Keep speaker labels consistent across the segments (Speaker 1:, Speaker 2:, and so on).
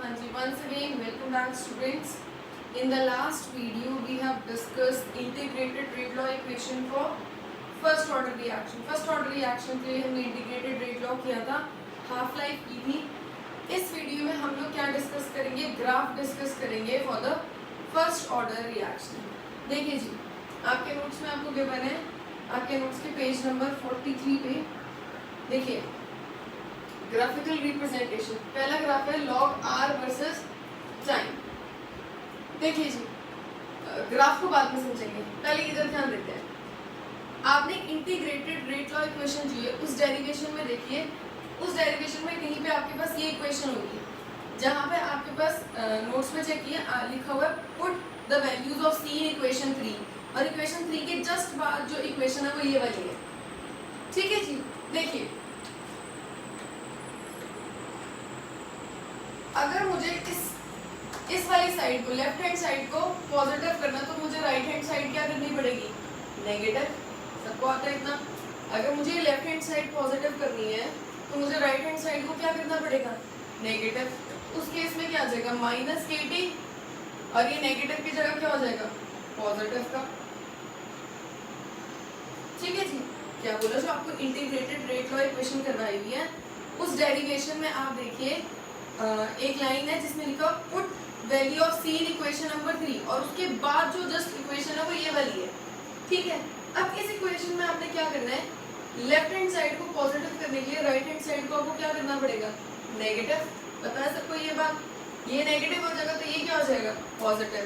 Speaker 1: Hanji, once again welcome back students. In the last video we have discussed integrated rate law equation for first order reaction. First order reaction के लिए हमने integrated rate law किया था, half life की थी. इस video में हम लोग क्या डिस्कस करेंगे, ग्राफ डिस्कस करेंगे for the first order reaction. देखिए जी, आपके नोट्स में आपको गिवन है, आपके नोट्स के पेज नंबर 43 पे देखिए ग्राफिकल रिप्रेजेंटेशन. पहला ग्राफ है लॉग आर वर्सेस टाइम. देखिए जी, ग्राफ को बाद में समझेंगे, पहले इधर ध्यान देते हैं. आपने इंटीग्रेटेड रेट लॉ इक्वेशन जो है उस डेरिवेशन में देखिए, उस डेरिवेशन में कहीं पे आपके पास ये इक्वेशन होगी, जहाँ पे आपके पास नोट्स में चेक किया लिखा हुआ है put the values of C in equation 3, और इक्वेशन 3 के जस्ट बाद जो इक्वेशन है वो ये वाली है. ठीक है जी, देखिए अगर मुझे इस वाली साइड को, लेफ्ट हैंड साइड को पॉजिटिव करना, तो मुझे राइट हैंड साइड क्या करनी पड़ेगी, नेगेटिव. सबको आता है इतना. अगर मुझे लेफ्ट हैंड साइड पॉजिटिव करनी है तो मुझे राइट हैंड साइड को क्या करना पड़ेगा, नेगेटिव. उस केस में क्या आ जाएगा, माइनस के टी, और ये नेगेटिव की जगह क्या हो जाएगा, पॉजिटिव का. ठीक है जी, क्या बोला, जो आपको इंटीग्रेटेड रेट लॉ इक्वेशन करवाई हुई है उस डेरिवेशन में आप देखिए एक लाइन है जिसमें लिखा put value of C in equation number 3, और उसके बाद जो जस्ट इक्वेशन है वो ये वाली है. ठीक है, अब इस इक्वेशन में आपने क्या करना है, लेफ्ट हैंड साइड को पॉजिटिव करने के लिए राइट हैंड साइड को आपको क्या करना पड़ेगा, नेगेटिव. पता है सबको ये बात, ये नेगेटिव हो जाएगा तो ये क्या हो जाएगा, पॉजिटिव.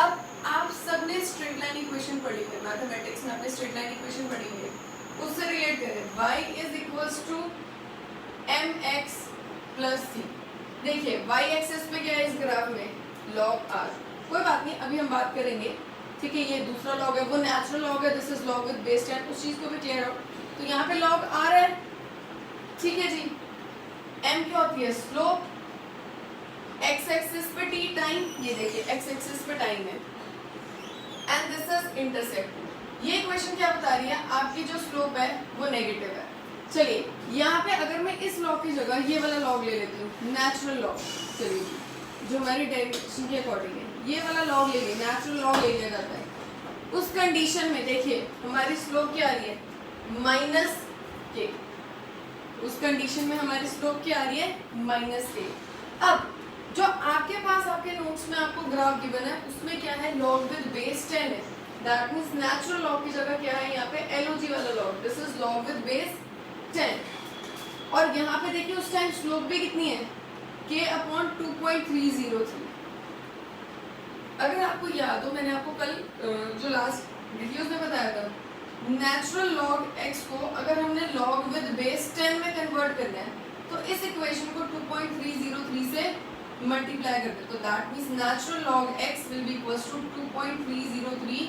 Speaker 1: अब आप सबने स्ट्रेट लाइन इक्वेशन पढ़ी हुई है, मैथमेटिक्स में आपने स्ट्रेट लाइन इक्वेशन पढ़ी हुई है, उससे रिलेट करें y is equals to mx plus C. देखिए y एक्सिस पे क्या है इस ग्राफ में, log r. कोई बात नहीं, अभी हम बात करेंगे. ठीक है, ये दूसरा लॉग है, वो नेचुरल लॉग है, this is log with base 10. उस चीज को भी क्लियर आउट. तो यहाँ पे log r है. ठीक है जी, m क्या होती है, स्लोप. x एक्सिस पे t टाइम, ये देखिए x एक्सिस पे टाइम है, एंड दिस इज इंटरसेप्ट. ये इक्वेशन क्या बता रही है, आपकी जो स्लोप है वो नेगेटिव है. चलिए यहाँ पे अगर मैं इस लॉग की जगह ये वाला लॉग ले लेती हूँ, नेचुरल लॉग. चलिए जो हमारी डेरिवेशन के अकॉर्डिंग है, ये वाला लॉग ले लिया, नेचुरल लॉग ले लिया जाता है. उस कंडीशन में देखिए हमारी स्लोप क्या आ रही है, माइनस के. उस कंडीशन में हमारी स्लोप क्या आ रही है, माइनस के. अब जो आपके पास आपके नोट्स में आपको ग्राफ गिवन है उसमें क्या है, लॉग विद बेस 10 है. दैट मीन्स नेचुरल लॉग की जगह क्या है, यहाँ पे एलओजी वाला log, this is log with base 10. और यहाँ पे देखिए उस टाइम स्लोप भी कितनी है, k अपॉन 2.303. अगर आपको याद हो, मैंने आपको कल जो लास्ट वीडियोस में बताया था, नेचुरल लॉग x को अगर हमने लॉग विद बेस 10 में कन्वर्ट करना है तो इस इक्वेशन को 2.303 से मल्टीप्लाई करते हैं. तो that means natural log x will be equals to 2.303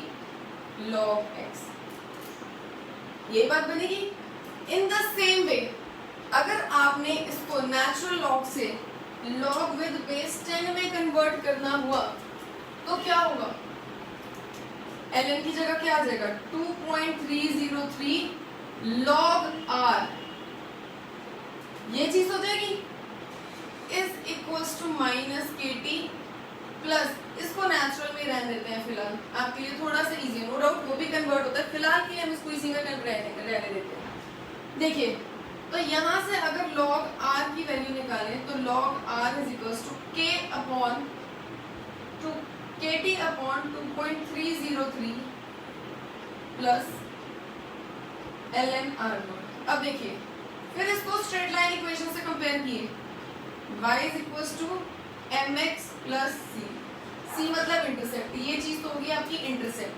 Speaker 1: log x. ये बात बनेगी. इन द सेम वे अगर आपने इसको नेचुरल लॉग से लॉग विद बेस 10 में कन्वर्ट करना हुआ तो क्या होगा, ln की जगह क्या आ जाएगा, 2.303 log r. ये चीज हो जाएगी इज इक्वल्स टू माइनस के टी प्लस, इसको नेचुरल में रहने देते हैं फिलहाल, आपके लिए थोड़ा सा इजी. नो डाउट वो भी कन्वर्ट होता है, फिलहाल के लिए हम इसको इसी में रहने देते हैं. देखिए तो यहाँ से अगर log r की वैल्यू निकालें तो log r is equals to k upon kt upon 2.303 plus ln r0. अब देखिए फिर इसको स्ट्रेट लाइन इक्वेशन से कंपेयर किए, y is equals to mx plus c. c मतलब इंटरसेप्ट, ये चीज तो होगी आपकी इंटरसेप्ट.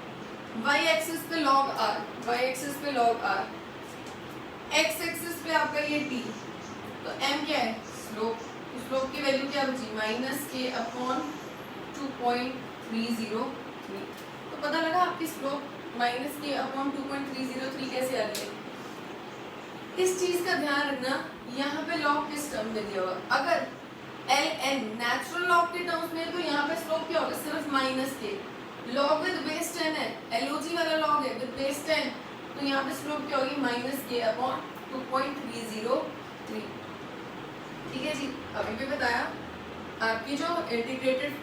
Speaker 1: y एक्सिस पे log r, y एक्सिस पे log r, x एक्सिस पे आपका ये t. तो m क्या है, स्लोप. स्लोप की वैल्यू क्या बची, माइनस के अपॉन 2.303. तो पता लगा आपकी स्लोप माइनस के अपॉन 2.303 कैसे आ रही है. इस चीज का ध्यान रखना, यहाँ पे लॉग किस टर्म में दिया हुआ, अगर ln नेचुरल लॉग के टर्म्स में तो यहाँ पे स्लोप क्या होगा, सिर्फ माइनस के. लॉग विद बेस 10 है, एलओजी वाला लॉग है विद बेस 10, तो यहाँ पे स्लोप क्या होगी, माइनस के अपॉन 2.303. ठीक है जी, अभी भी बताया आपकी जो इंटीग्रेटेड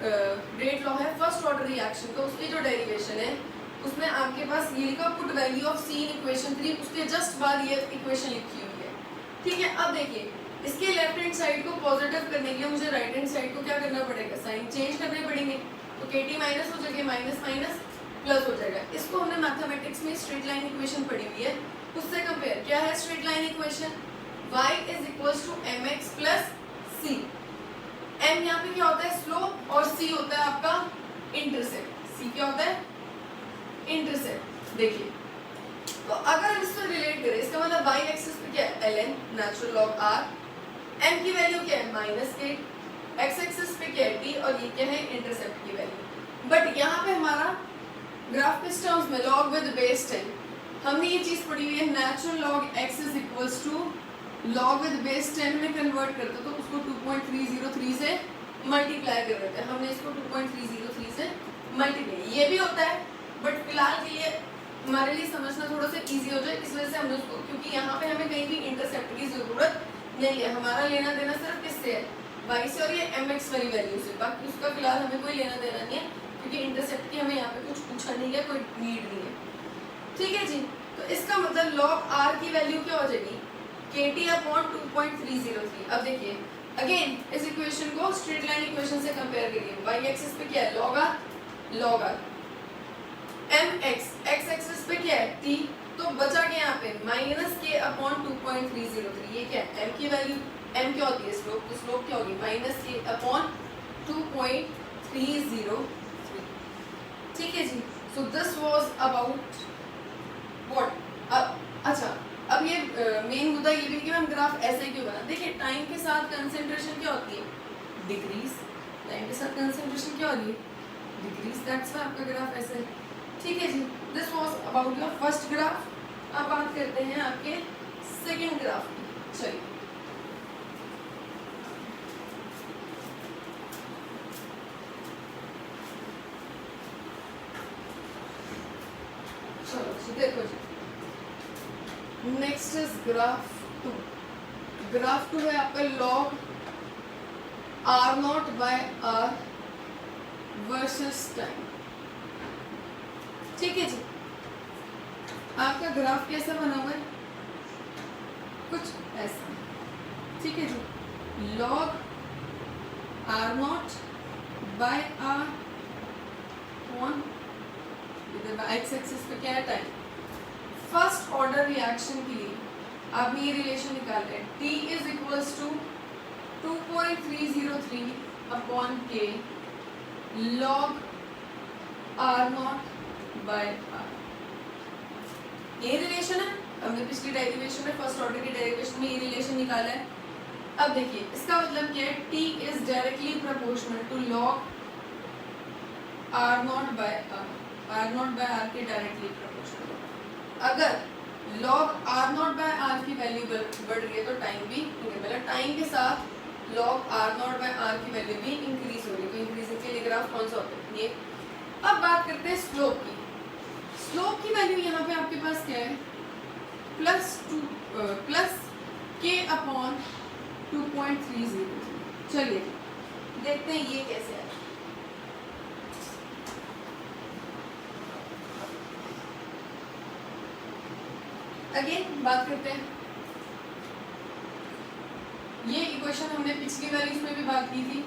Speaker 1: रेट लॉ है फर्स्ट ऑर्डर रिएक्शन का, उसकी जो डेरिवेशन है उसमें आपके पास ये लिखा put value of C in equation 3, उसके जस्ट बाद ये इक्वेशन लिखी हुई है। ठीक है, अब देखिए इसके लेफ्ट हैंड साइड को पॉजिटिव करने के लिए मुझे राइट हैंड साइड को क्या करना पड़ेगा, साइन चेंज करने पड़ेंगे। तो के टी माइनस हो जाएगा, माइनस माइनस प्लस हो जाएगा। इसको हमने मैथमेटिक्स में स्ट्रेट लाइन इक्वेशन पढ़ी हुई है, उससे कंपेयर क्या है straight line equation, y is equals to m x plus c. m यहाँ पे क्या होता है स्लोप और c होता है आपका इंटरसेप्ट। c क्या होता है इंटरसेप्ट। देखिए तो अगर हम इसको रिलेट करें, इसका मतलब y एक्सिस पे क्या है ln natural log r, m की वैल्यू क्या है माइनस के, x एक्सिस पे क्या है t और ये क्या है इंटरसेप्ट की वैल्यू। बट यहाँ पे हमारा ग्राफ के टर्म्स में लॉग विद बेस 10, हमने ये चीज पढ़ी हुई है natural log x is equals to log with base 10 में कन्वर्ट करते तो उसको 2.303 से मल्टीप्लाई कर देते हैं। हमने इसको 2.303 से मल्टीप्लाई, ये भी होता है बट फिलहाल के लिए हमारे लिए समझना थोड़ा सा इजी हो जाए, इस वजह से हमने उसको, क्योंकि यहाँ पे हमें कहीं भी इंटरसेप्ट की जरूरत नहीं है, हमारा लेना देना सिर्फ किससे है y से और ये mx वाली वैल्यू से, बाकी उसका फिलहाल हमें कोई लेना देना नहीं है क्योंकि इंटरसेप्ट की हमें यहाँ पे कुछ पूछा नहीं है, कोई नीड नहीं है। ठीक है जी, तो इसका मतलब log r की वैल्यू क्या हो जाएगी kt अपॉन 2.303। अब देखिए अगेन इस इक्वेशन को स्ट्रेट लाइन इक्वेशन से कंपेयर करिए, y एक्सिस पे क्या है log r, mx x axis पे क्या है t, तो बचा क्या यहाँ पे माइनस के अपॉन 2.303। ये क्या है m की वैल्यू, m क्या होती है स्लोप, तो स्लोप क्या होगी माइनस के अपॉन 2.303। ठीक है जी, so this was about what. अब अच्छा, अब ये मेन मुद्दा ये भी कि हम ग्राफ ऐसे क्यों बना। देखिए टाइम के साथ कंसंट्रेशन क्या होती है डिक्रीज, टाइम के साथ कंसंट्रेशन क्या होगी डिक्रीज, दैट्स व्हाई आपका ग्राफ ऐसे है। ठीक है जी, this was about your first graph. अब बात करते हैं आपके सेकंड ग्राफ की। चलिए चलो देखो जी, नेक्स्ट इज ग्राफ 2। ग्राफ 2 है आपका log r0 by r versus time. ठीक है जी, आपका ग्राफ कैसा बना हुआ है कुछ ऐसा। ठीक है जी, log r0 by r on इधर x एक्सिस पे क्या है टाइम। फर्स्ट ऑर्डर रिएक्शन के लिए आपने ये रिलेशन निकाल रहे हैं t is equals to 2.303 upon k log r0 by r। ये रिलेशन है, हमने पिछली डेरिवेशन में फर्स्ट ऑर्डर की डेरिवेशन में ये रिलेशन निकाला है। अब देखिए इसका मतलब क्या है, t is directly proportional to log r0 by r, r0 by r के डायरेक्टली प्रोपोर्शनल। अगर log r0 बाय r की वैल्यू बढ़ रही है तो टाइम भी, मतलब टाइम के साथ log r0 बाय r की वैल्यू भी इंक्रीज हो रही है, तो इंक्रीजिंग के लिए ग्राफ कौन सा होता है ये। अब बात करते हैं स्लोप की। स्लोप की वैल्यू यहाँ पे आपके पास क्या है प्लस k अपॉन 2.303। चलिए देखते हैं ये कैसे है। अगेन बात करते हैं, ये इक्वेशन हमने पिछली वैल्यूज में भी बात की थी।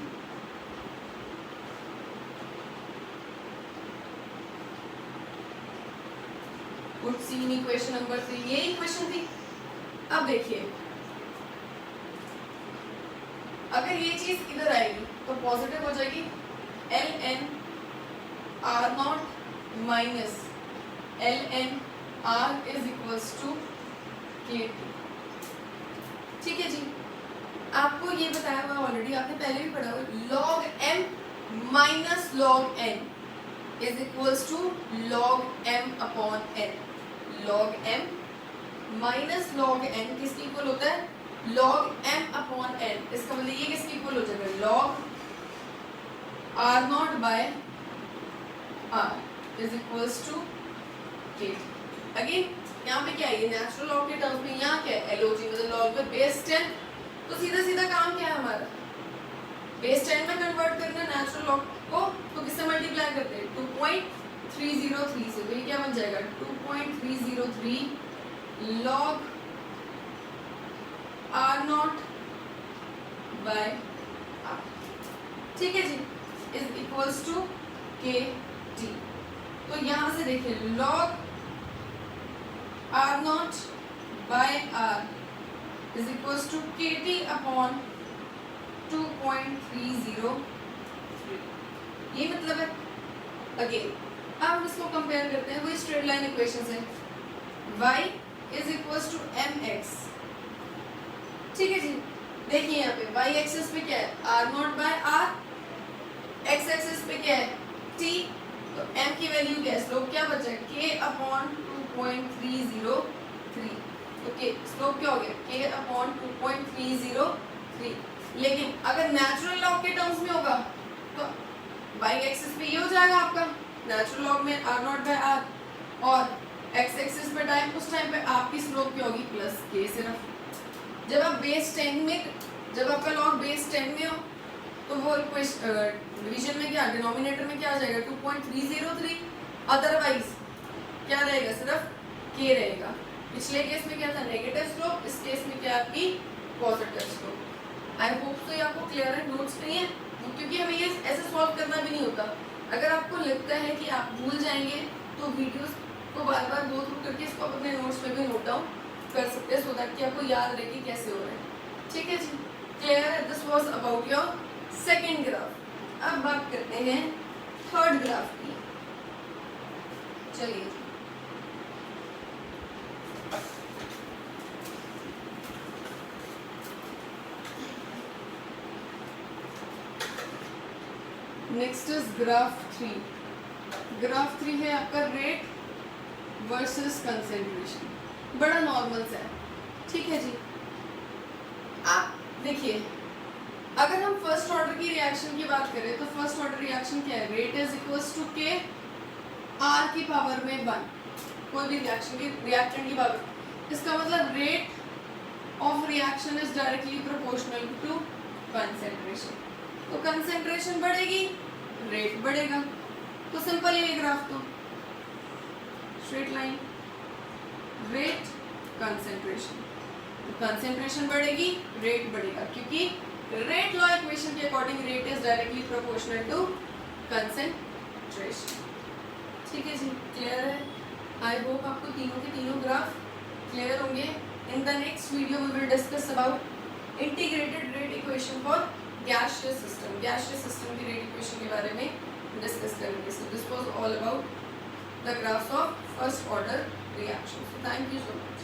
Speaker 1: Put C in equation number 3, ये इक्वेशन थी। अब देखिए अगर ये चीज इधर आएगी तो पॉजिटिव हो जाएगी, ln r0 minus ln r is equals to kt। ठीक है जी, आपको ये बताया हुआ ऑलरेडी, आपने पहले भी पढ़ा हुआ, log m minus log n is equals to log m upon n। log m minus log n किसके इक्वल होता है log m अपॉन n। इसका मतलब ये किसके इक्वल हो जाएगा log r0 by r is equals to k। Again यहाँ पे क्या है, ये नेचुरल लॉग के टर्म्स में यहाँ क्या है LOG, मतलब लॉग में बेस 10। तो सीधा सीधा काम क्या है हमारा, बेस 10 में कन्वर्ट करना नेचुरल लॉग को तो किससे मल्टीप्लाई करते हैं 2.303 से, तो ये क्या बन जाएगा 2.303 log r0 बाय r, ठीक है जी, is equals to k t. तो यहां से देखिए log r0 by r is equals to k t upon 2.303, ये मतलब है। अगेन अब हम इसको कंपेयर करते हैं, वही स्ट्रेट लाइन इक्वेशन से, y is equals to mx, ठीक है जी। देखिए यहाँ पे y एक्सिस पे क्या है r0 by r, x axis पे क्या है t, तो m की वैल्यू क्या है, स्लोप क्या बचा है k अपॉन 2.303, ओके स्लोप क्या हो गया k अपॉन 2.303। लेकिन अगर नेचुरल लॉग के टर्म्स में होगा तो y एक्सिस पे ये हो जाएगा आपका नेचुरल लॉग में r0 बाय r, और x एक्सिस पे टाइम, उस टाइम पे आपकी स्लोप क्या होगी प्लस k सिर्फ। जब आप बेस 10 में, जब आपका लॉग बेस 10 में हो तो वो डिवीजन में क्या डिनोमिनेटर में क्या आ जाएगा 2.303, अदरवाइज क्या रहेगा सिर्फ k रहेगा। पिछले केस में क्या था नेगेटिव स्लोप, इस केस में क्या आपकी पॉजिटिव स्लोप। आई होप तो ये आपको क्लियर है, नोट्स नहीं है क्योंकि हमें ये ऐसे सॉल्व करना भी नहीं होता। अगर आपको लगता है कि आप भूल जाएंगे तो वीडियोस को बार बार गो थ्रू करके इसको अपने नोट्स में भी नोट डाउन कर सकते हैं, सो दैट कि आपको याद रहे कि कैसे हो रहा है, ठीक है जी। क्लियर है, this was about your second graph. अब बात करते हैं थर्ड ग्राफ की, चलिए। Next is graph 3। ग्राफ 3 है आपका रेट वर्सेस कंसेंट्रेशन, बड़ा नॉर्मल सा है, ठीक है जी। आप देखिए अगर हम फर्स्ट ऑर्डर की रिएक्शन की बात करें तो फर्स्ट ऑर्डर रिएक्शन क्या है, रेट इज इक्वल्स टू के आर की पावर में 1, कोई भी रिएक्शन की रिएक्टेंट की पावर, इसका मतलब rate of reaction is directly proportional to concentration. तो कंसेंट्रेशन बढ़ेगी रेट बढ़ेगा, तो सिंपल है ये ग्राफ, तो स्ट्रेट लाइन रेट कंसेंट्रेशन, तो कंसेंट्रेशन बढ़ेगी रेट बढ़ेगा, क्योंकि रेट लॉ इक्वेशन के according rate is directly proportional to concentration, ठीक है जी। क्लियर है, आई होप आपको तीनों के तीनों ग्राफ क्लियर होंगे। In the next video we will discuss about integrated rate equation for gaseous system, gaseous system की रेट इक्वेशन के बारे में डिस्कस करेंगे। So this was all about the graphs of first order reaction. Thank you so much.